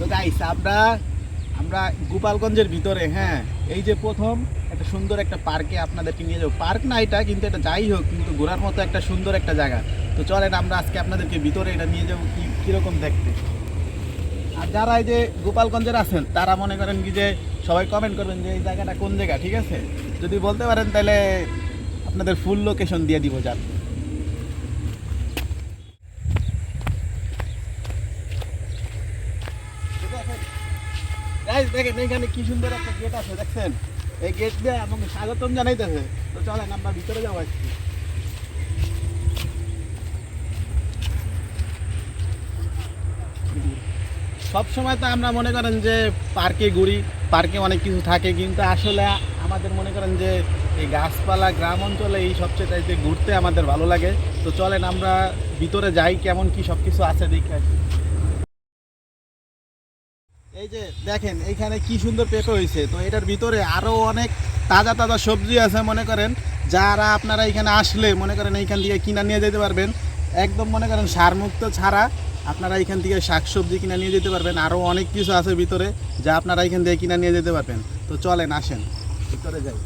তো গাইস আমরা আমরা গোপালগঞ্জের ভিতরে, হ্যাঁ, এই যে প্রথম একটা সুন্দর একটা পার্কে আপনাদেরকে নিয়ে যাবো। পার্ক না এটা, কিন্তু এটা যাই হোক, কিন্তু ঘোরার মতো একটা সুন্দর একটা জায়গা। তো চলেন আমরা আজকে আপনাদেরকে ভিতরে এটা নিয়ে যাবো, কীরকম দেখতে। আর যারা এই যে গোপালগঞ্জের আছেন তারা মনে করেন কি যে সবাই কমেন্ট করবেন যে এই জায়গাটা কোন জায়গা, ঠিক আছে? যদি বলতে পারেন তাহলে আপনাদের ফুল লোকেশন দিয়ে দিব। যান গাইস, দেখেন এইখানে কি সুন্দর একটা গেট আছে, দেখছেন? এই গেট দিয়ে আমাকে স্বাগতম জানাইতেছে। তো চলেন আমরা ভিতরে যাবো আজকে। সব সময় তো আমরা মনে করেন যে পার্কে ঘুরি, পার্কে অনেক কিছু থাকে, কিন্তু আসলে আমাদের মনে করেন যে এই গাছপালা গ্রাম অঞ্চলে এই সবচেয়ে চাইতে ঘুরতে আমাদের ভালো লাগে। তো চলেন আমরা ভিতরে যাই, কেমন কি সব কিছু আছে দেখে আসি। এই যে দেখেন এইখানে কি সুন্দর পেঁপে হয়েছে। তো এটার ভিতরে আরও অনেক তাজা তাজা সবজি আছে, মনে করেন যারা আপনারা এখানে আসলে মনে করেন এইখান থেকে কিনা নিয়ে যেতে পারবেন। একদম মনে করেন সারমুক্ত ছাড়া আপনারা এখান থেকে শাকসবজি কিনা নিয়ে যেতে পারবেন। আরও অনেক কিছু আছে ভিতরে যা আপনারা এখান থেকে কিনা নিয়ে যেতে পারবেন। তো চলেন আসেন ভিতরে যাই।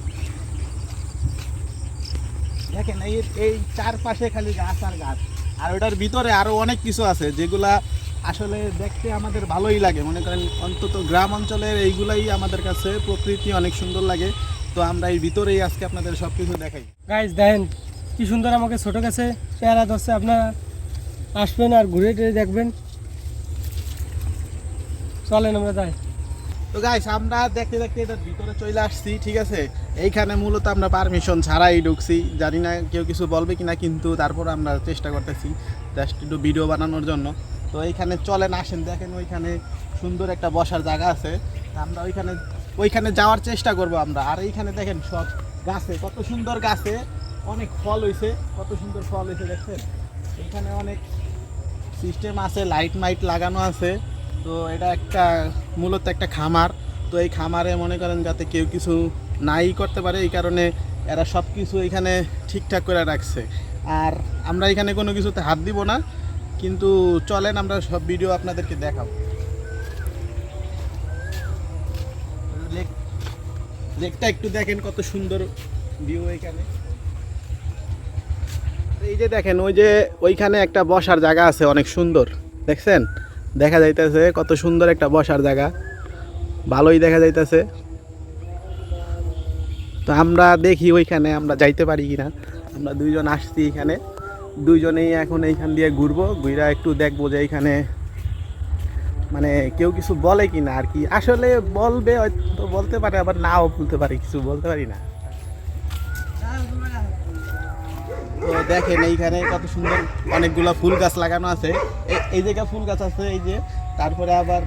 দেখেন এই এই চারপাশে খালি গাছ আর গাছ, আর ওটার ভিতরে আরও অনেক কিছু আছে যেগুলা আসলে দেখতে আমাদের ভালোই লাগে। মনে করেন অন্তত গ্রাম অঞ্চলের এইগুলাই আমাদের কাছে প্রকৃতি অনেক সুন্দর লাগে। তো আমরা এই ভিতরেই আজকে আপনাদের সব কিছু দেখাই। গাইজ দেখেন কি সুন্দর আমাকে ছোট কাছে পেয়ারা ধরছে। আপনারা আসবেন আর ঘুরে টুরে দেখবেন। চলেন আমরা যাই। তো গাইস আমরা দেখতে দেখতে এটার ভিতরে চলে আসছি, ঠিক আছে? এইখানে মূলত আমরা পারমিশন ছাড়াই ঢুকছি, জানি না কেউ কিছু বলবে কিনা, কিন্তু তারপর আমরা চেষ্টা করতেছি জাস্ট একটু ভিডিও বানানোর জন্য। তো এইখানে চলেন আসেন, দেখেন ওইখানে সুন্দর একটা বসার জায়গা আছে। আমরা ওইখানে যাওয়ার চেষ্টা করব আমরা। আর এইখানে দেখেন সব গাছে, কত সুন্দর গাছে অনেক ফল হয়েছে, কত সুন্দর ফল হয়েছে দেখছেন? এইখানে অনেক সিস্টেম আছে, লাইট মাইট লাগানো আছে। তো এটা একটা মূলত একটা খামার। তো এই খামারে মনে করেন যাতে কেউ কিছু নাই করতে পারে, এই কারণে এরা সব কিছু এখানে ঠিকঠাক করে রাখছে। আর আমরা এখানে কোনো কিছুতে হাত দিব না, কিন্তু চলেন আমরা সব ভিডিও আপনাদেরকে দেখাবো। লেকটা একটু দেখেন কত সুন্দর ভিউ এখানে। এই যে দেখেন ওই যে ওইখানে একটা বসার জায়গা আছে অনেক সুন্দর, দেখছেন? দেখা যাইতেছে কত সুন্দর একটা বসার জায়গা, ভালোই দেখা যাইতেছে। তো আমরা দেখি ওইখানে আমরা যাইতে পারি কিনা। আমরা দুইজন আসছি এখানে, দুইজনেই এখন এইখান দিয়ে ঘুরবো, ঘুরা একটু দেখবো যে এইখানে মানে কেউ কিছু বলে কিনা আর কি। আসলে বলবে হয়তো, বলতে পারে আবার নাও বলতে পারে, কিছু বলতে পারি না। তো দেখেন এইখানে কত সুন্দর অনেকগুলো ফুল গাছ লাগানো আছে। এই জায়গায় ফুল গাছ আছে, এই যে। তারপরে আবার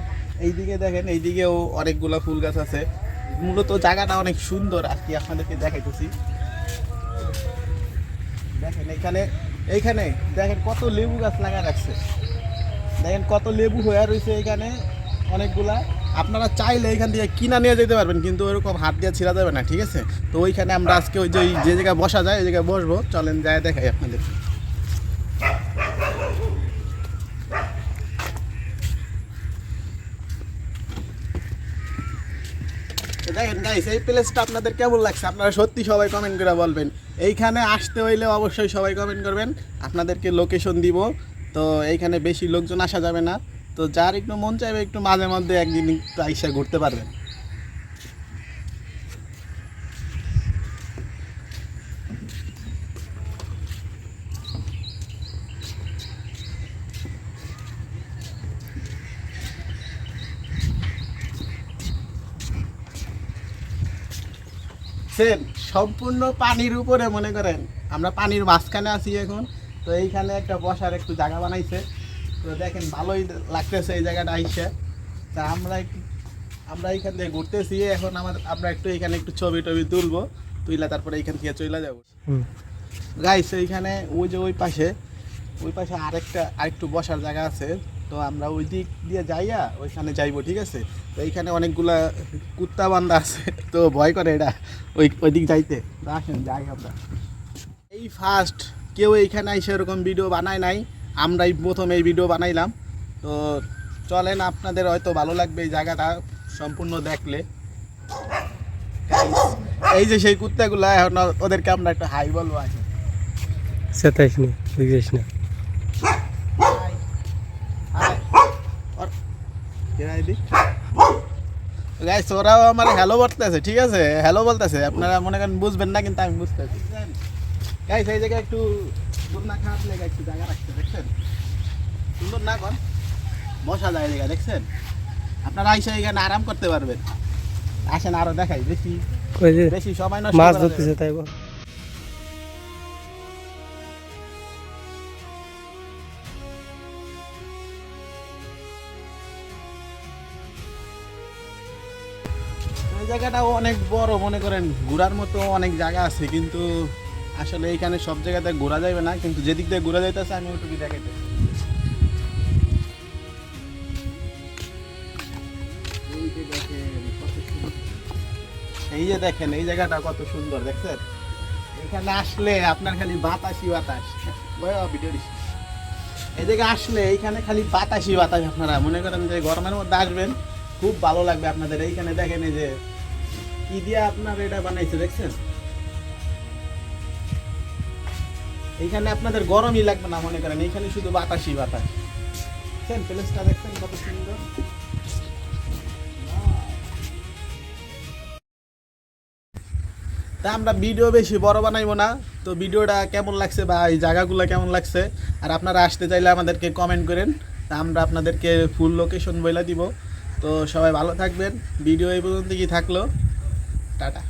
এইদিকে দেখেন, এইদিকেও অনেকগুলো ফুল গাছ আছে। মূলত জায়গাটা অনেক সুন্দর আর কি, আপনাদেরকে দেখাইতেছি। দেখেন এইখানে দেখেন কত লেবু গাছ লাগা রাখছে, দেখেন কত লেবু হয়ে রয়েছে এইখানে অনেকগুলা। আপনারা চাইলে এখান থেকে কিনা নিয়ে যেতে পারবেন, কিন্তু ওইরকম হাত দিয়ে ছিঁড়া যাবে না, ঠিক আছে? তো ওইখানে আমরা আজকে ওই যে জায়গায় বসা যায় ওই জায়গায় বসবো, চলেন যায় দেখাই আপনাদের। দেখেন গাইস, এই প্লেসটা আপনাদের কেমন লাগছে আপনারা সত্যি সবাই কমেন্ট করে বলবেন। এইখানে আসতে হইলে অবশ্যই সবাই কমেন্ট করবেন, আপনাদেরকে লোকেশন দিব। তো এইখানে বেশি লোকজন আসা যাবে না, তো যার একটু মন চাইবে একটু মাঝে মধ্যে একদিন একটু আইসা ঘুরতে পারবেন। সেন সম্পূর্ণ পানির উপরে, মনে করেন আমরা পানির মাঝখানে আছি এখন। তো এইখানে একটা বসার একটু জায়গা বানাইছে। তো দেখেন ভালোই লাগতেছে এই জায়গাটা আইসা। তা আমরা এইখান থেকে ঘুরতেছি এখন। আমরা একটু এখানে একটু ছবি টবি তুলবো, তুইলা তারপরে এইখান থেকে চলে যাবো। গাইস এইখানে ওই পাশে আরেকটু বসার জায়গা আছে। তো আমরা ওই দিক দিয়ে যাইয়া ওইখানে যাইবো, ঠিক আছে? তো এইখানে অনেকগুলা কুত্তা বান্ধা আছে, তো ভয় করে এটা ওই দিক যাইতে। তো আসেন যাই আমরা। এই ফার্স্ট কেউ এইখানে এসে এরকম ভিডিও বানায় নাই, আমরাই প্রথম এই ভিডিও বানাইলাম। তো চলেন, আপনাদের হয়তো ভালো লাগবে এই জায়গাটা সম্পূর্ণ দেখলে। এই যে সেই কুত্তাগুলো, এখন ওদেরকে আমরা একটা হাই বলবো। আছে সেটাইস না, বুঝিস না। গাইস ওরাও আমার হ্যালো বলতেছে, ঠিক আছে, হ্যালো বলতেছে। আপনারা মনে করেন বুঝবেন না, কিন্তু আমি বুঝতেছি। গাইস এই জায়গায় একটু না খারাপ লেগে একটু জায়গা রাখতে, দেখছেন সুন্দর না? কোন বসা যায় জায়গা, দেখছেন? আপনারা আইসা এখানে আরাম করতে পারবেন। আসেন আরো দেখাই, বেশি ওই যে বেশি সময় নষ্ট মাছ করা যাবে ধরতেছে, তাই বল। এই জায়গাটাও অনেক বড়, মনে করেন ঘোরার মতো অনেক জায়গা আছে, কিন্তু আসলে এইখানে সব জায়গাতে ঘোরা যাবে না, কিন্তু যেদিক দিয়ে ঘোরা যাইতেছে আমি ওইটুকু দেখাইতেছি। এই যে দেখেন এই জায়গাটা কত সুন্দর, দেখছেন? এখানে আসলে আপনার খালি বাতাসই বাতাস। ভিডিও দিচ্ছি। এই জায়গায় আসলে এইখানে খালি বাতাসই বাতাস। আপনারা মনে করেন যে গরমের মধ্যে আসবেন, খুব ভালো লাগবে আপনাদের। এইখানে দেখেন এই যে কি দিয়ে আপনার এটা বানাইছে, দেখছেন? এইখানে আপনাদের গরমই লাগবে না, মনে করেন এইখানে শুধু বাতাসই বাতাস। দেখছেন প্লেসটা, দেখছেন কত সুন্দর। তা আমরা ভিডিও বেশি বড় বানাইবো না। তো ভিডিওটা কেমন লাগছে বা এই জায়গাগুলো কেমন লাগছে, আর আপনারা আসতে চাইলে আমাদেরকে কমেন্ট করেন, তা আমরা আপনাদেরকে ফুল লোকেশন বলে দিব। তো সবাই ভালো থাকবেন। ভিডিও এই পর্যন্ত কি থাকলো, টাটা।